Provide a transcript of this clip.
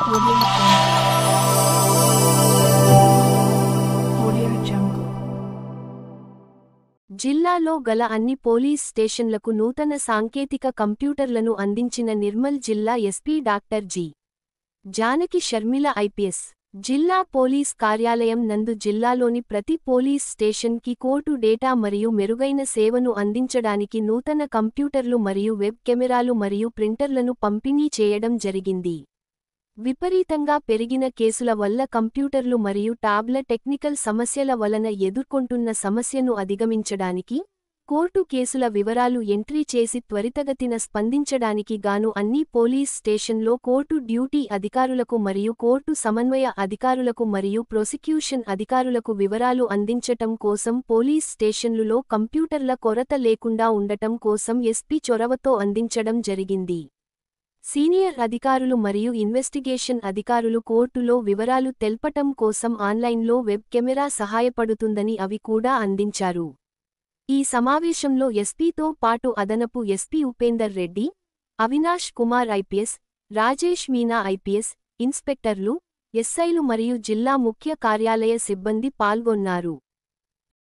Audio Jungle. జిల్లాలో గల అన్ని పోలీస్ స్టేషన్లకు నూతన సాంకేతిక కంప్యూటర్లను అందించిన నిర్మల్ జిల్లా SP doctor G. Janaki Sharmila IPS. జిల్లా పోలీస్ కార్యాలయం నందు జిల్లాలోని ప్రతి పోలీస్ స్టేషన్కి కోర్టు డేటా మరియు మెరుగైన సేవను అందించడానికి నూతన కంప్యూటర్లు మరియు వెబ్ కెమెరాలు మరియు ప్రింటర్లను పంపిణీ చేయడం జరిగింది. విపరీతంగా పెరిగిన కేసుల వల్ల కంప్యూటర్లు మరియు టాబ్ల టెక్నికల్ సమస్యల వలన ఎదుర్కొంటున్న సమస్యను అధిగమించడానికి, కోర్టు కేసుల వివరాలు ఎంట్రీ చేసి త్వరితగతిన స్పందించడానికి గాను అన్ని పోలీస్ స్టేషన్లో కోర్టు డ్యూటీ అధికారులకు మరియు కోర్టు సమన్వయ అధికారులకు మరియు ప్రాసిక్యూషన్ అధికారులకు వివరాలు అందించటం కోసం పోలీస్ స్టేషన్లులో కంప్యూటర్ల కొరత లేకుండా ఉండటం కోసం ఎస్పీ చొరవతో అందించడం జరిగింది. సీనియర్ అధికారులు మరియు ఇన్వెస్టిగేషన్ అధికారులు కోర్టులో వివరాలు తెల్పటం కోసం ఆన్లైన్లో వెబ్ కెమెరా సహాయపడుతుందని అవి కూడా అందించారు. ఈ సమావేశంలో ఎస్పీతో పాటు అదనపు SP Upender Reddy, Avinash Kumar IPS, Rajesh Meena IPS, ఇన్స్పెక్టర్లు, ఎస్ఐలు మరియు జిల్లా ముఖ్య కార్యాలయ సిబ్బంది పాల్గొన్నారు.